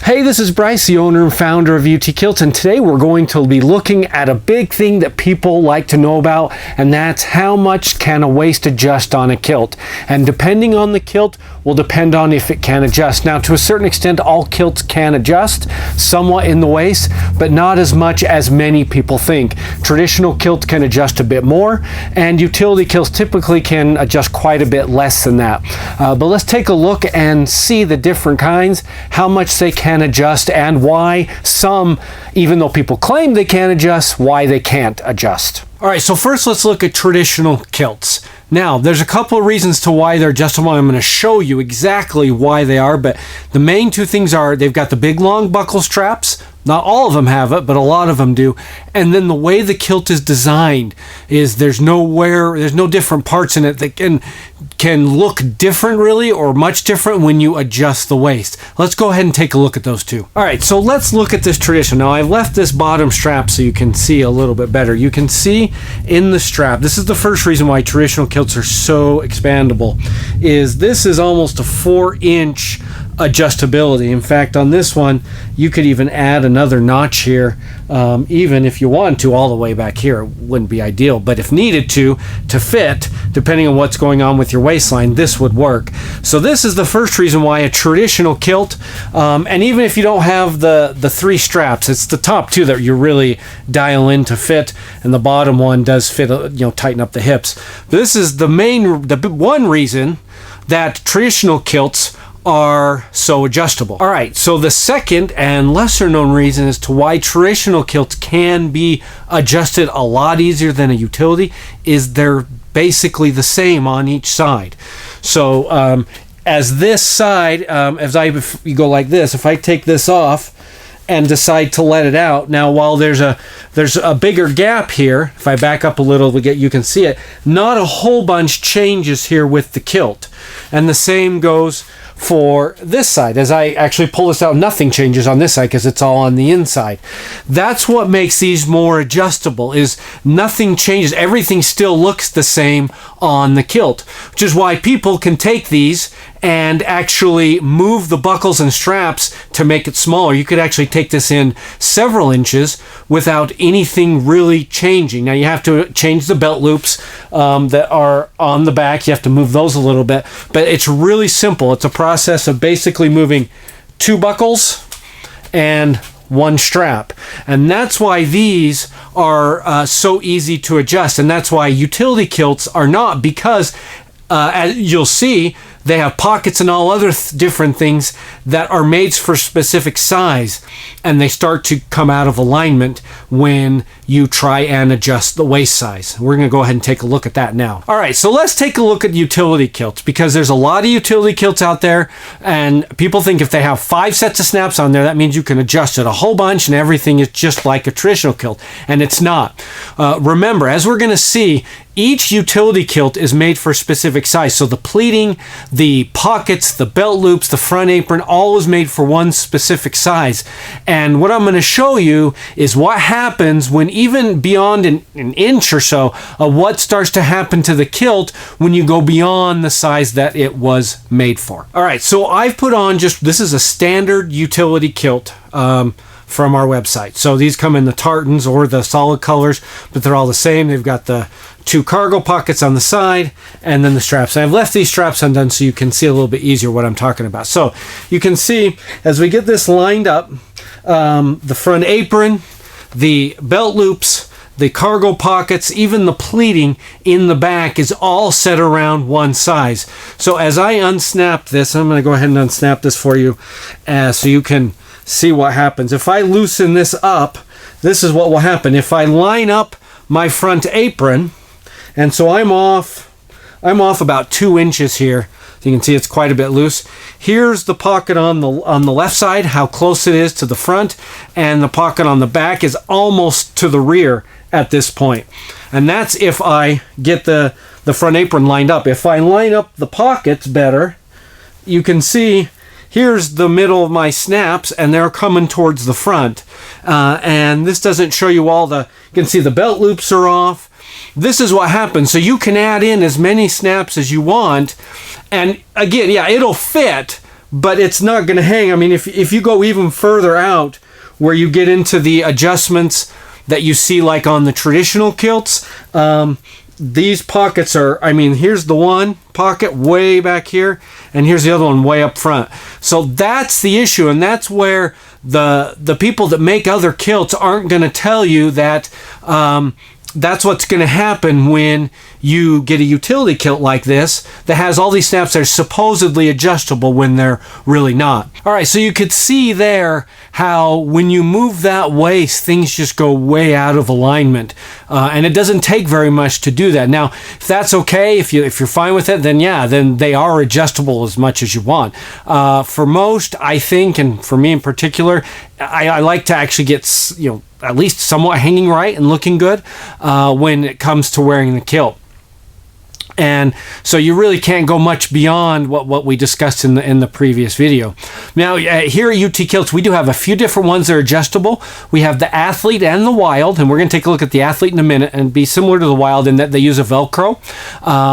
Hey, this is Brice, the owner and founder of UT Kilts, and today we're going to be looking at a big thing that people like to know about, and that's how much can a waist adjust on a kilt. And depending on the kilt will depend on if it can adjust. Now, to a certain extent, all kilts can adjust somewhat in the waist, but not as much as many people think. Traditional kilts can adjust a bit more, and utility kilts typically can adjust quite a bit less than that. But let's take a look and see the different kinds, how much they can adjust, and why some, even though people claim they can adjust, why they can't adjust. All right, so first let's look at traditional kilts. Now, there's a couple of reasons to why they're adjustable. I'm going to show you exactly why they are, but the main two things are they've got the big long buckle straps. Not all of them have it, but a lot of them do. And then the way the kilt is designed is there's no different parts in it that can look different really, or much different when you adjust the waist. Let's go ahead and take a look at those two. All right, so let's look at this traditional. Now, I've left this bottom strap so you can see a little bit better. You can see in the strap, this is the first reason why traditional kilts are so expandable, is this is almost a 4-inch adjustability. In fact, on this one, you could even add another notch here, even if you want to, all the way back here. It wouldn't be ideal, but if needed to fit, depending on what's going on with your waistline, this would work. So this is the first reason why a traditional kilt, and even if you don't have the 3 straps, it's the top 2 that you really dial in to fit, and the bottom one does fit, tighten up the hips. But this is the one reason that traditional kilts are so adjustable. All right, so the second and lesser known reason as to why traditional kilts can be adjusted a lot easier than a utility is they're basically the same on each side. So as this side, if you go like this, if I take this off and decide to let it out, now while there's a bigger gap here, if I back up a little, you can see it, not a whole bunch changes here with the kilt. And the same goes for this side. As I actually pull this out, nothing changes on this side because it's all on the inside. That's what makes these more adjustable, is nothing changes. Everything still looks the same on the kilt, which is why people can take these and actually move the buckles and straps to make it smaller. You could actually take this in several inches without anything really changing. Now, you have to change the belt loops that are on the back. You have to move those a little bit, but it's really simple. It's a process of basically moving 2 buckles and 1 strap, and that's why these are so easy to adjust, and that's why utility kilts are not, because as you'll see, they have pockets and all other different things that are made for specific size, and they start to come out of alignment when you try and adjust the waist size. We're going to go ahead and take a look at that now. All right, so let's take a look at utility kilts, because there's a lot of utility kilts out there, and people think if they have 5 sets of snaps on there, that means you can adjust it a whole bunch and everything is just like a traditional kilt, and it's not. Remember, as we're going to see, each utility kilt is made for a specific size. So the pleating, the pockets, the belt loops, the front apron, all is made for one specific size. And what I'm going to show you is what happens when even beyond an inch or so of what starts to happen to the kilt when you go beyond the size that it was made for. All right, so I've put on this is a standard utility kilt from our website. So these come in the tartans or the solid colors, but they're all the same. They've got the 2 cargo pockets on the side and then the straps. And I've left these straps undone so you can see a little bit easier what I'm talking about. So you can see as we get this lined up, the front apron, the belt loops, the cargo pockets, even the pleating in the back is all set around one size. So as I unsnap this, I'm going to go ahead and unsnap this for you so you can see what happens. If I loosen this up, this is what will happen. If I line up my front apron, and so I'm off about 2 inches here. So you can see it's quite a bit loose. Here's the pocket on the left side, how close it is to the front, and the pocket on the back is almost to the rear at this point. And that's if I get the front apron lined up. If I line up the pockets better, you can see here's the middle of my snaps, and they're coming towards the front. And this doesn't show you you can see the belt loops are off. This is what happens. So you can add in as many snaps as you want. And again, yeah, it'll fit, but it's not going to hang. I mean, if you go even further out where you get into the adjustments that you see like on the traditional kilts, these pockets are, I mean, here's the one pocket way back here, and here's the other one way up front. So that's the issue, and that's where the people that make other kilts aren't going to tell you that that's what's going to happen when you get a utility kilt like this that has all these snaps that are supposedly adjustable when they're really not. All right, so you could see there how when you move that waist, things just go way out of alignment, and it doesn't take very much to do that. Now, if that's okay, if you're fine with it, then yeah, then they are adjustable as much as you want. For most, I think, and for me in particular, I like to actually get, you know, at least somewhat hanging right and looking good when it comes to wearing the kilt. And so you really can't go much beyond what we discussed in the previous video. Now, here at UT Kilts, we do have a few different ones that are adjustable. We have the Athlete and the Wild, and we're going to take a look at the Athlete in a minute and be similar to the Wild in that they use a Velcro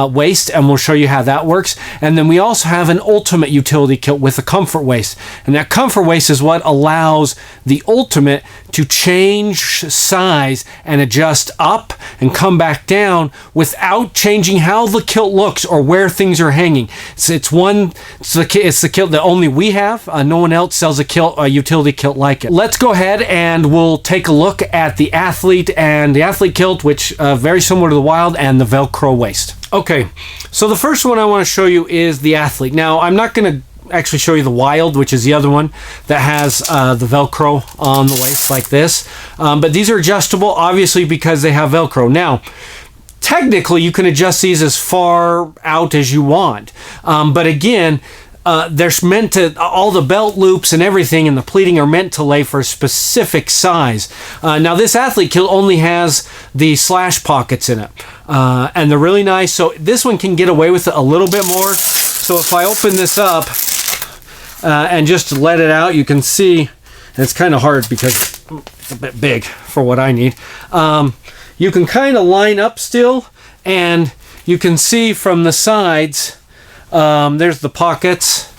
waist, and we'll show you how that works. And then we also have an Ultimate utility kilt with a comfort waist. And that comfort waist is what allows the Ultimate to change size and adjust up and come back down without changing how the kilt looks or where things are hanging. It's the kilt that only we have. No one else sells a utility kilt like it. Let's go ahead and we'll take a look at the Athlete and the Athlete kilt, which very similar to the Wild, and the Velcro waist. Okay, so the first one I want to show you is the Athlete. Now, I'm not going to actually show you the Wild, which is the other one that has the Velcro on the waist like this, but these are adjustable obviously because they have Velcro. Now, technically you can adjust these as far out as you want, but again, they're meant to, all the belt loops and everything and the pleating are meant to lay for a specific size. Now this Athlete kilt only has the slash pockets in it, and they're really nice, so this one can get away with it a little bit more. So if I open this up and just let it out, you can see, and it's kind of hard because it's a bit big for what I need. You can kind of line up still, and you can see from the sides, there's the pockets.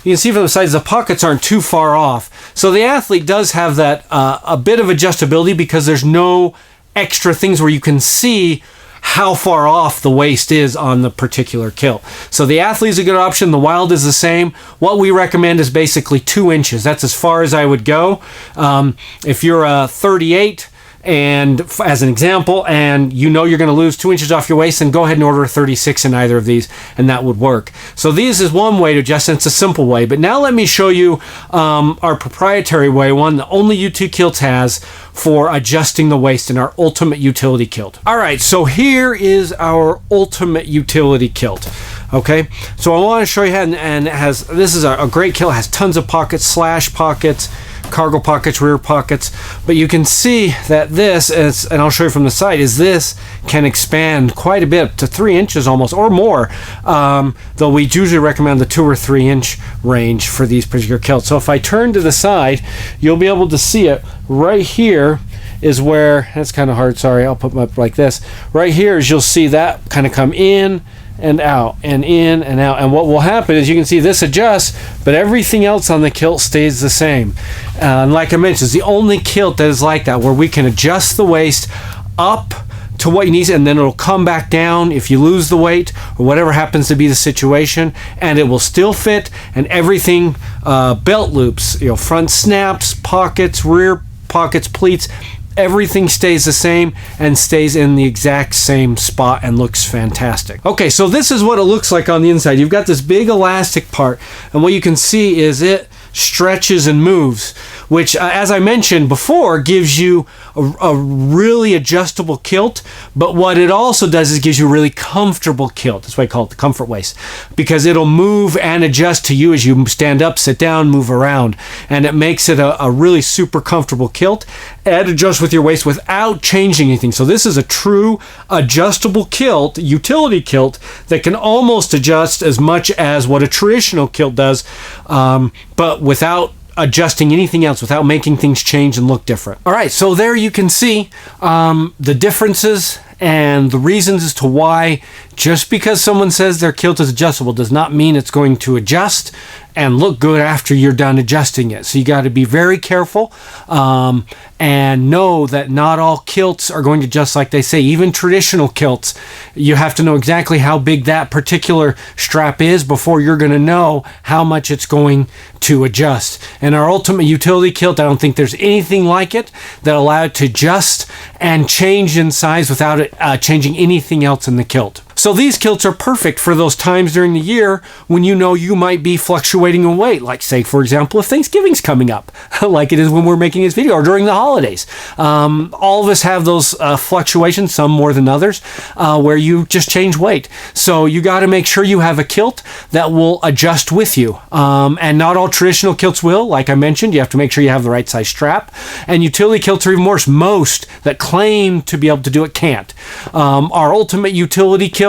You can see from the sides the pockets aren't too far off. So the Athlete does have that a bit of adjustability because there's no extra things where you can see how far off the waist is on the particular kilt. So the Athlete is a good option. The Wild is the same. What we recommend is basically 2 inches. That's as far as I would go. If you're a 38, and as an example, and you know you're going to lose 2 inches off your waist, then go ahead and order a 36 in either of these, and that would work. So this is one way to adjust, and it's a simple way. But now let me show you our proprietary way, one that only UT Kilts has for adjusting the waist in our Ultimate utility kilt. All right, so here is our Ultimate utility kilt. Okay, so I want to show you how, and it has, this is a great kilt. It has tons of pockets, slash pockets, cargo pockets, rear pockets, but you can see that this is, and I'll show you from the side, is this can expand quite a bit to 3 inches almost or more, though we usually recommend the 2 or 3 inch range for these particular kilts. So if I turn to the side, you'll be able to see it right here is where, that's kind of hard, sorry, I'll put them up like this. Right here is, you'll see that kind of come in and out and in and out, and what will happen is you can see this adjusts, but everything else on the kilt stays the same. And like I mentioned, it's the only kilt that is like that, where we can adjust the waist up to what you need, and then it'll come back down if you lose the weight or whatever happens to be the situation, and it will still fit. And everything, belt loops, you know, front snaps, pockets, rear pockets, pleats, everything stays the same and stays in the exact same spot and looks fantastic. Okay, so this is what it looks like on the inside. You've got this big elastic part, and what you can see is it stretches and moves, which as I mentioned before, gives you a really adjustable kilt, but what it also does is gives you a really comfortable kilt. That's why I call it the comfort waist, because it'll move and adjust to you as you stand up, sit down, move around, and it makes it a really super comfortable kilt, and adjust with your waist without changing anything. So this is a true adjustable kilt, utility kilt, that can almost adjust as much as what a traditional kilt does, but without adjusting anything else, without making things change and look different. All right, so there you can see the differences and the reasons as to why. Just because someone says their kilt is adjustable does not mean it's going to adjust and look good after you're done adjusting it. So you got to be very careful and know that not all kilts are going to adjust like they say. Even traditional kilts, you have to know exactly how big that particular strap is before you're going to know how much it's going to adjust. And our ultimate utility kilt, I don't think there's anything like it that allows it to adjust and change in size without it changing anything else in the kilt. So these kilts are perfect for those times during the year when you know you might be fluctuating in weight. Like, say, for example, if Thanksgiving's coming up, like it is when we're making this video, or during the holidays. All of us have those fluctuations, some more than others, where you just change weight. So you got to make sure you have a kilt that will adjust with you. And not all traditional kilts will. Like I mentioned, you have to make sure you have the right size strap. And utility kilts are even worse. Most that claim to be able to do it can't. Our ultimate utility kilt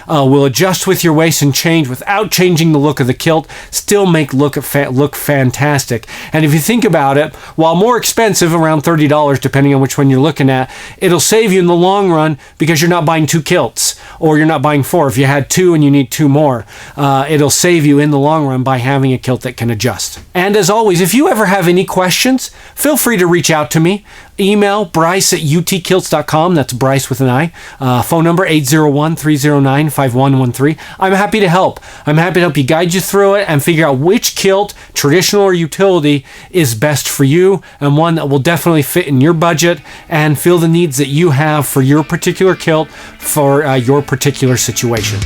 will adjust with your waist and change without changing the look of the kilt, still make look fantastic. And if you think about it, while more expensive, around $30 depending on which one you're looking at, it'll save you in the long run because you're not buying 2 kilts, or you're not buying 4. If you had 2 and you need 2 more, it'll save you in the long run by having a kilt that can adjust. And as always, if you ever have any questions, feel free to reach out to me. Email Brice at utkilts.com. That's Brice with an I. Phone number 801-309-5113. I'm happy to help. I'm happy to help you, guide you through it and figure out which kilt, traditional or utility, is best for you, and one that will definitely fit in your budget and fill the needs that you have for your particular kilt for your particular situation.